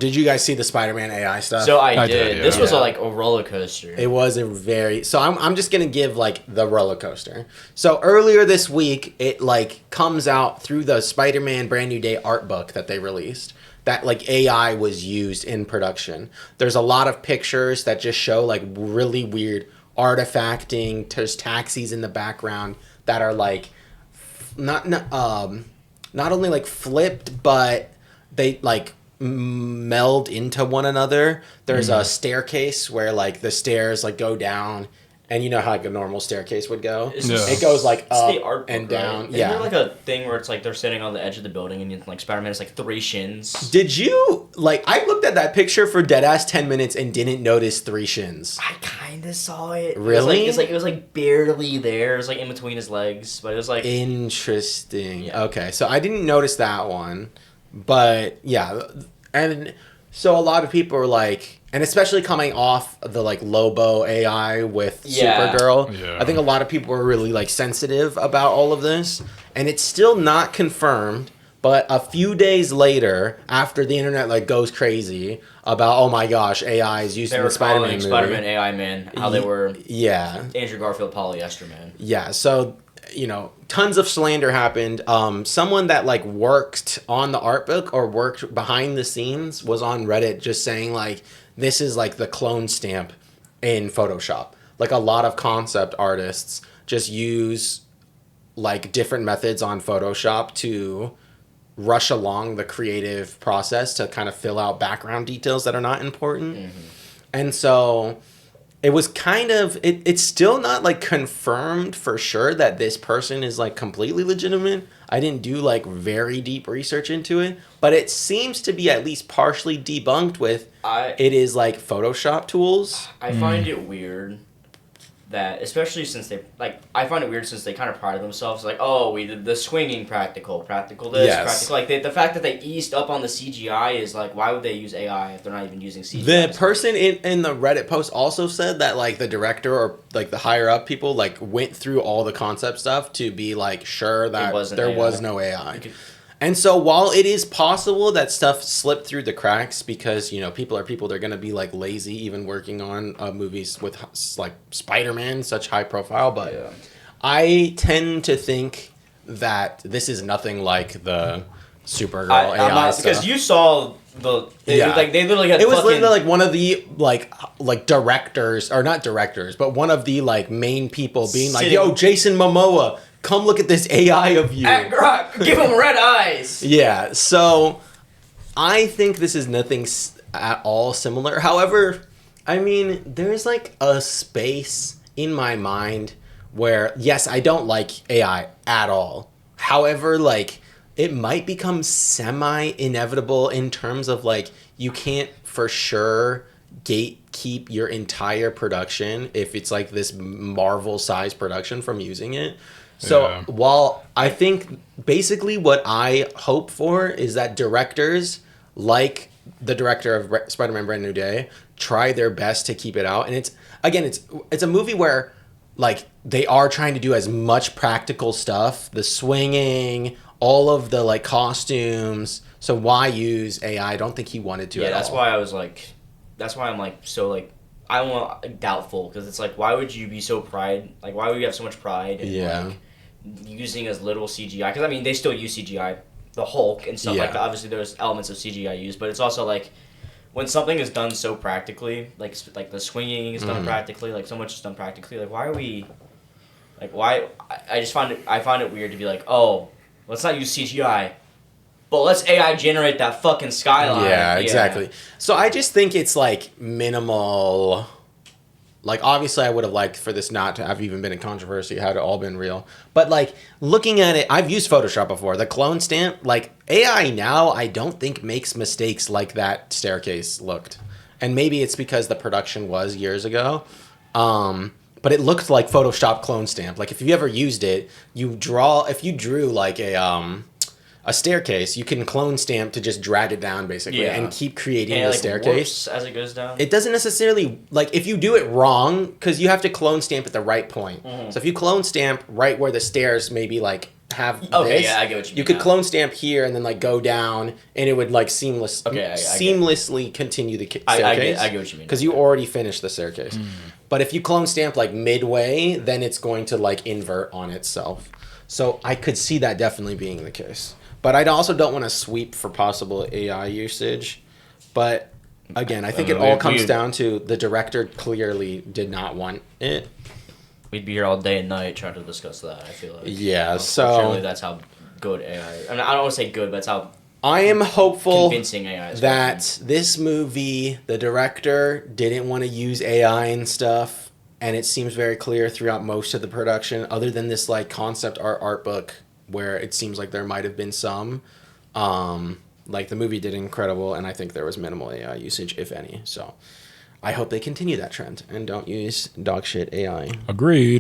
Did you guys see the Spider-Man AI stuff? So I I did, did. yeah. This was Yeah. like a roller coaster. It was a very so I'm just gonna give like the roller coaster. So earlier this week it like comes out through the Spider-Man Brand New Day art book that they released that like AI was used in production. There's a lot of pictures that just show like really weird artifacting. There's taxis in the background that are like not only like flipped but they like meld into one another. There's a staircase where like the stairs like go down, and you know how like a normal staircase would go. It's Yeah. It goes like It's up the art book, and right? down. Isn't Yeah. there like a thing where it's like they're sitting on the edge of the building and like Spider-Man has like 3 shins? Did you like? I looked at that picture for deadass 10 minutes and didn't notice 3 shins. I kind of saw it. Really? It was like barely there. It was like in between his legs, but it was like Interesting. Yeah. Okay, so I didn't notice that one, but yeah, and so a lot of people are like, and especially coming off the like Lobo AI with Yeah. Supergirl, Yeah. I think a lot of people are really like sensitive about all of this, and it's still not confirmed. But a few days later, after the internet like goes crazy about, oh my gosh, AI is used they in were the Spider-Man calling movie. Spider-Man AI Man how they were Yeah, Andrew Garfield polyester man. yeah, so tons of slander happened. Someone that like worked on the art book or worked behind the scenes was on Reddit just saying like this is like the clone stamp in Photoshop. Like a lot of concept artists just use like different methods on Photoshop to rush along the creative process to kind of fill out background details that are not important. And so it was kind of it's still not like confirmed for sure that this person is like completely legitimate. I didn't do like very deep research into it, but it seems to be at least partially debunked with it is like Photoshop tools. I find it weird that, especially since I find it weird since they kind of prided themselves, like, oh, we did the swinging practical this, Yes. practical. Like, the fact that they eased up on the CGI is like, why would they use AI if they're not even using CGI? The person in the Reddit post also said that like the director or like the higher up people like went through all the concept stuff to be like sure that wasn't there AI. was no AI. And so while it is possible that stuff slipped through the cracks because, people are people, they're going to be like lazy even working on movies with like Spider-Man, such high profile. But Yeah. I tend to think that this is nothing like the Supergirl AI stuff. because you saw they literally had It was fucking, literally like one of the like directors, or not directors, but one of the like main people being like, Sitting- "Yo, Jason Momoa, come look at this AI of you." give him red eyes. Yeah, so I think this is nothing at all similar. However, I mean, there's like a space in my mind where, yes, I don't like AI at all. However, like, it might become semi-inevitable in terms of like, you can't for sure gatekeep your entire production if it's like this Marvel-sized production from using it. So Yeah. while I think basically what I hope for is that directors like the director of Spider-Man Brand New Day try their best to keep it out. And it's a movie where like they are trying to do as much practical stuff, the swinging, all of the like costumes. So why use AI? I don't think he wanted to Yeah, at that's all. why I was like, that's why I'm like so like I don't know, doubtful, because it's like, why would you be so like why would you have so much pride in Yeah. like using as little CGI? Because I mean they still use CGI, the Hulk and stuff like Yeah. that. Obviously there's elements of CGI used, but it's also like when something is done so practically, like the swinging is done practically, like so much is done practically. Like why are we, like why? I just find it weird to be like, oh, let's not use CGI. But let's AI generate that fucking skyline. Yeah, exactly. So I just think it's like minimal. Like obviously I would have liked for this not to have even been a controversy, had it all been real. But like looking at it, I've used Photoshop before. The clone stamp, like AI now, I don't think makes mistakes like that staircase looked. And maybe it's because the production was years ago. But it looked like Photoshop clone stamp. Like if you ever used it, if you drew like a staircase, you can clone stamp to just drag it down basically and keep creating And the it, like, staircase. warps as it goes down. It doesn't necessarily, like, if you do it wrong, because you have to clone stamp at the right point. So if you clone stamp right where the stairs maybe, like, have Okay, this. yeah, I get what you mean could now. clone stamp here and then like go down, and it would like Okay, I get it. seamlessly continue the I staircase. get what you mean. Because you already finished the staircase. But if you clone stamp like midway, then it's going to like invert on itself. So I could see that definitely being the case. But I also don't want to sweep for possible AI usage. But again, I think it all comes down to the director clearly did not want it. We'd be here all day and night trying to discuss that. I feel like. Yeah, Unfortunately, so that's how good AI. I mean, I don't want to say good, but it's how I am hopeful convincing AI is. that this movie, the director didn't want to use AI and stuff, and it seems very clear throughout most of the production, other than this like concept art book where it seems like there might have been some. Like the movie did incredible, and I think there was minimal AI usage, if any. So I hope they continue that trend and don't use dog shit AI. Agreed.